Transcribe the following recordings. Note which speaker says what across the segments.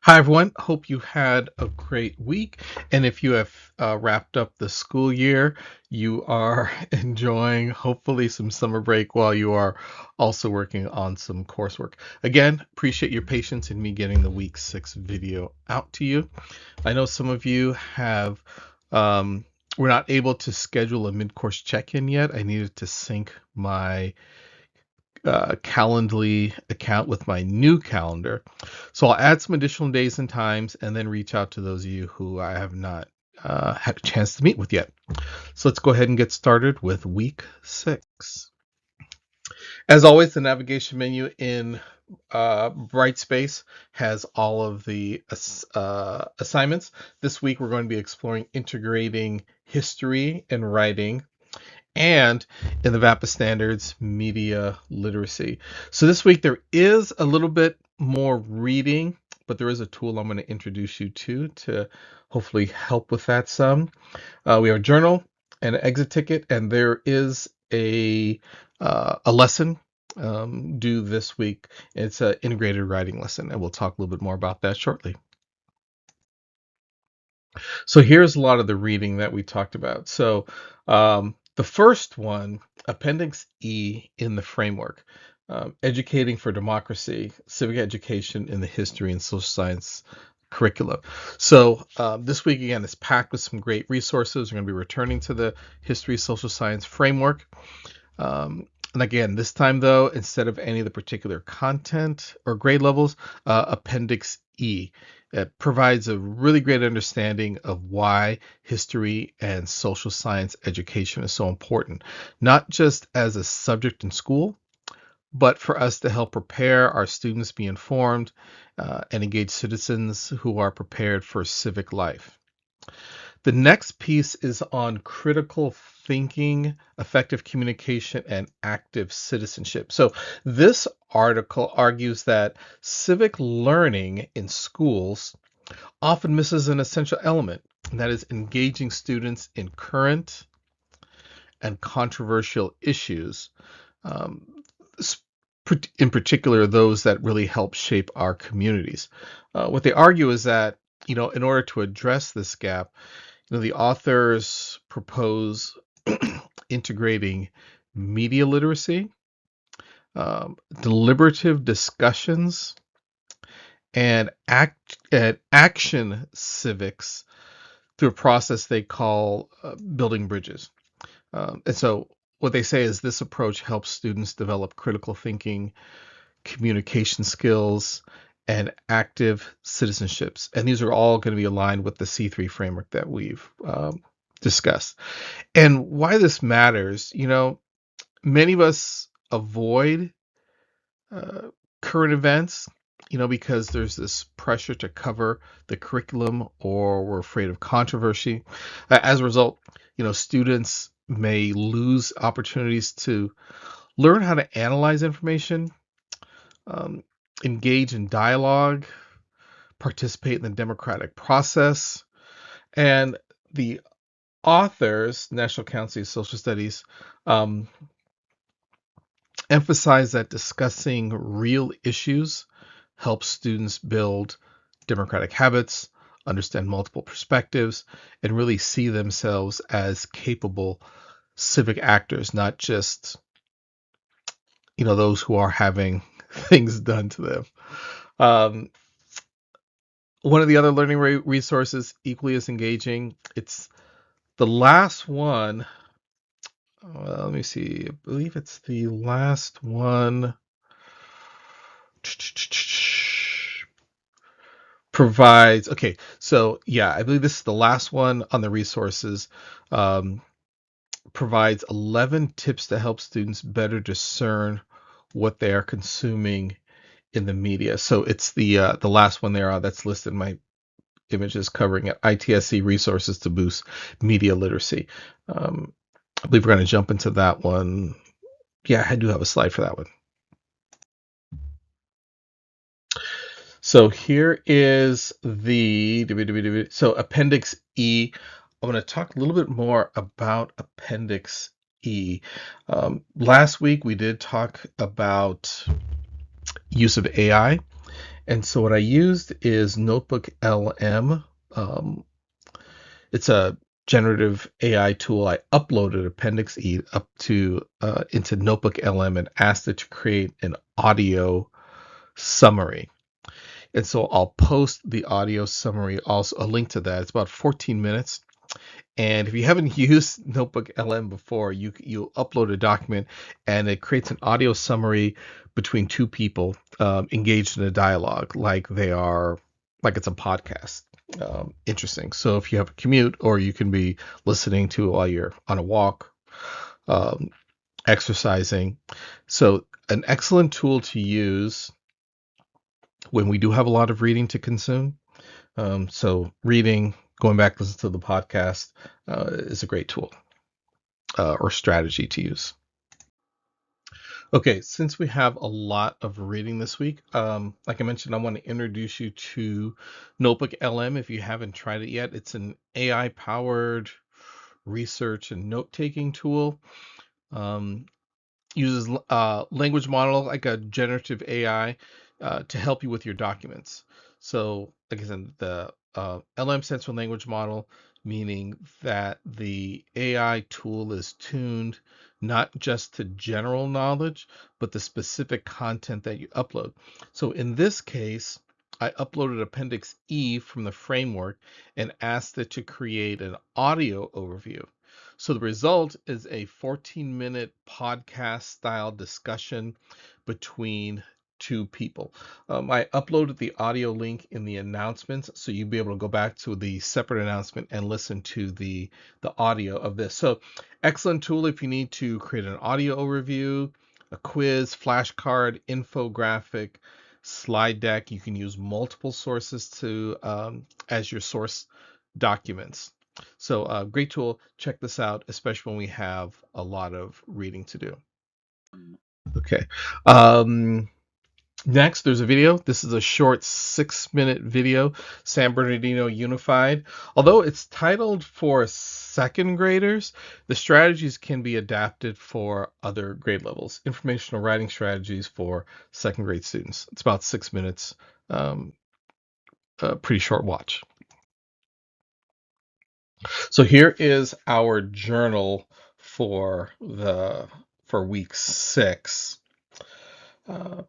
Speaker 1: Hi, everyone. Hope you had a great week. And if you have wrapped up the school year, you are enjoying hopefully some summer break while you are also working on some coursework. Again, appreciate your patience in me getting the week 6 video out to you. I know some of you have, um, we're not able to schedule a mid-course check-in yet. I needed to sync my Calendly account with my new calendar. So I'll add some additional days and times and then reach out to those of you who I have not had a chance to meet with yet. So let's go ahead and get started with week 6. As always, the navigation menu in Brightspace has all of the assignments. This week we're going to be exploring integrating history and writing and in the VAPA standards, media literacy. So this week there is a little bit more reading, but there is a tool I'm going to introduce you to hopefully help with that some. We have a journal and an exit ticket, and there is a lesson due this week. It's an integrated writing lesson, and we'll talk a little bit more about that shortly. So here's a lot of the reading that we talked about. So the first one, Appendix E in the framework, Educating for Democracy, Civic Education in the History and Social Science Curricula. So this week, again, is packed with some great resources. We're going to be returning to the History Social Science framework. And again, this time though, instead of any of the particular content or grade levels, Appendix E. It provides a really great understanding of why history and social science education is so important, not just as a subject in school, but for us to help prepare our students be informed and engage citizens who are prepared for civic life. The next piece is on critical thinking, effective communication, and active citizenship. So, this article argues that civic learning in schools often misses an essential element, and that is engaging students in current and controversial issues, um, in particular, those that really help shape our communities. What they argue is that, in order to address this gap, the authors propose integrating media literacy, deliberative discussions, and action civics through a process they call building bridges. And so what they say is this approach helps students develop critical thinking, communication skills, and active citizenships. And these are all going to be aligned with the C3 framework that we've discussed. And why this matters, many of us avoid uh, current events, because there's this pressure to cover the curriculum or we're afraid of controversy. As a result, students may lose opportunities to learn how to analyze information, um, engage in dialogue, participate in the democratic process. And the authors, National Council of Social Studies, um, emphasize that discussing real issues helps students build democratic habits, understand multiple perspectives, and really see themselves as capable civic actors, not just, those who are having things done to them. Um, One of the other learning resources, equally as engaging, it's the last one. Let me see. I believe it's the last one. Provides. Okay, so yeah, I believe this is the last one on the resources. Um, Provides 11 tips to help students better discern what they are consuming in the media. So it's the last one there that's listed in my images covering it. ITSC resources to boost media literacy. I believe we're going to jump into that one. Yeah, I do have a slide for that one. So here is so Appendix E. I'm going to talk a little bit more about Appendix E. Last week we did talk about use of AI, And so what I used is Notebook LM. Um, it's a generative AI tool. I uploaded Appendix E up to into Notebook LM and asked it to create an audio summary. And so I'll post the audio summary, also a link to that. It's about 14 minutes. And if you haven't used Notebook LM before, you upload a document and it creates an audio summary between two people engaged in a dialogue, like it's a podcast. Interesting. So if you have a commute, or you can be listening to it while you're on a walk, um, exercising. So an excellent tool to use when we do have a lot of reading to consume. So reading, going back listen to the podcast is a great tool or strategy to use. Okay, since we have a lot of reading this week, like I mentioned, I want to introduce you to Notebook LM if you haven't tried it yet. It's an AI powered research and note taking tool. Um, Uses language model like a generative AI to help you with your documents. So, like I said, the LM stands for language model, meaning that the AI tool is tuned not just to general knowledge, but the specific content that you upload. So, in this case, I uploaded Appendix E from the framework and asked it to create an audio overview. So the result is a 14-minute podcast style discussion between two people. I uploaded the audio link in the announcements, so you'll be able to go back to the separate announcement and listen to the audio of this. So excellent tool if you need to create an audio overview, a quiz, flashcard, infographic, slide deck. You can use multiple sources to as your source documents. So great tool. Check this out, especially when we have a lot of reading to do. Okay. Um, Next, there's a video. This is a short 6-minute video, San Bernardino Unified. Although it's titled for second graders, the strategies can be adapted for other grade levels. Informational writing strategies for second grade students. It's about 6 minutes. A pretty short watch. So here is our journal for week 6. Uh,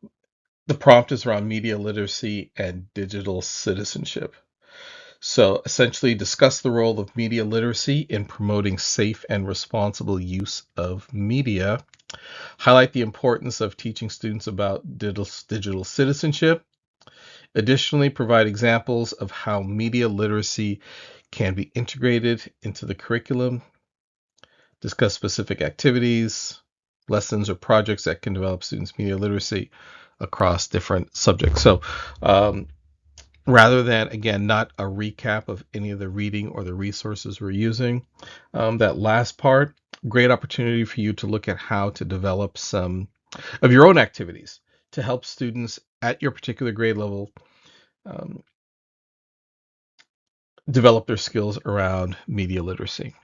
Speaker 1: the prompt is around media literacy and digital citizenship. So essentially, discuss the role of media literacy in promoting safe and responsible use of media. Highlight the importance of teaching students about digital citizenship. Additionally, provide examples of how media literacy can be integrated into the curriculum. Discuss specific activities, lessons, or projects that can develop students' media literacy across different subjects. So rather than, again, not a recap of any of the reading or the resources we're using, that last part, great opportunity for you to look at how to develop some of your own activities to help students at your particular grade level um, develop their skills around media literacy.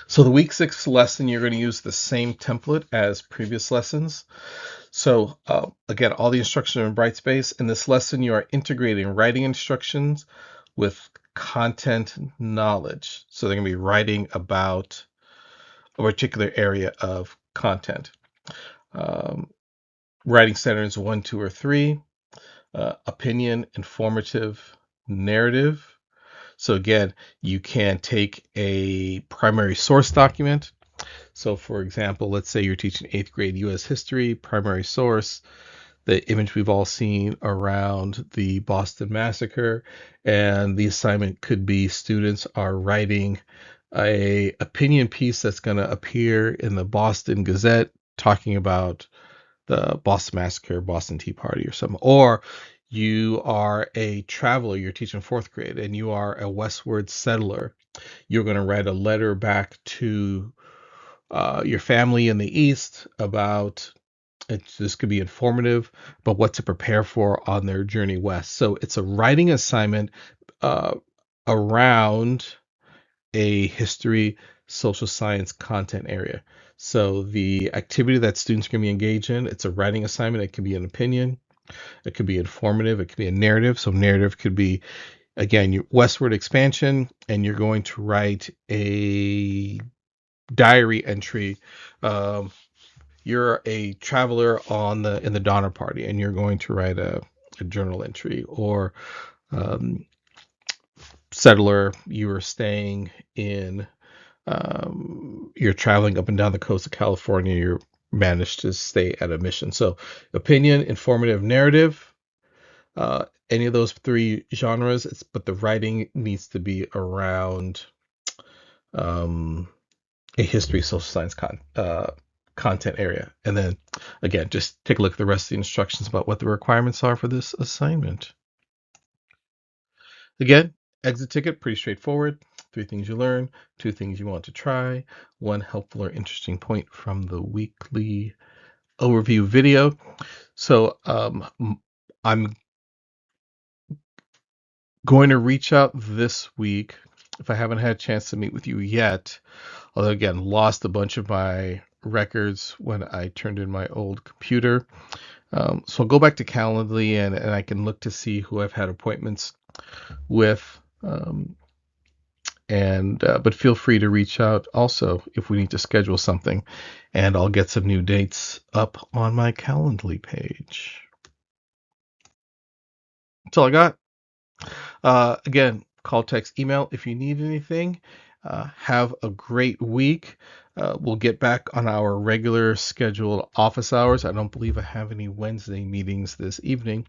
Speaker 1: So the week 6 lesson, you're going to use the same template as previous lessons. So again, all the instruction are in Brightspace. In this lesson, you are integrating writing instructions with content knowledge. So they're going to be writing about a particular area of content. Writing standards 1, 2, or 3. Opinion, informative, narrative. So again, you can take a primary source document. So for example, let's say you're teaching 8th grade US history, primary source, the image we've all seen around the Boston Massacre, and the assignment could be students are writing a opinion piece that's going to appear in the Boston Gazette talking about the Boston Massacre, Boston Tea Party, or something. Or you are a traveler, you're teaching 4th grade, and you are a westward settler. You're going to write a letter back to your family in the East about this could be informative, but what to prepare for on their journey west. So it's a writing assignment uh, around a history, social science content area. So the activity that students are going to be engaged in, it's a writing assignment. It could be an opinion. It could be informative. It could be a narrative. So narrative could be, again, your westward expansion, and you're going to write a diary entry. Um, you're a traveler on the in the Donner Party, and you're going to write a journal entry. Or um, settler, you are staying in, you're traveling up and down the coast of California. You managed to stay at a mission. So opinion, informative, narrative. Any of those three genres, but the writing needs to be around um, a history, social science content area. And then again, just take a look at the rest of the instructions about what the requirements are for this assignment. Again, exit ticket, pretty straightforward. Three things you learn, two things you want to try, one helpful or interesting point from the weekly overview video. So I'm going to reach out this week if I haven't had a chance to meet with you yet. Although again, lost a bunch of my records when I turned in my old computer. So I'll go back to Calendly and I can look to see who I've had appointments with. But feel free to reach out also if we need to schedule something, and I'll get some new dates up on my Calendly page. That's all I got. Again, call, text, email if you need anything. Have a great week. We'll get back on our regular scheduled office hours. I don't believe I have any Wednesday meetings this evening,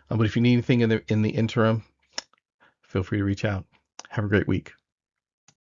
Speaker 1: but if you need anything in the interim, feel free to reach out. Have a great week.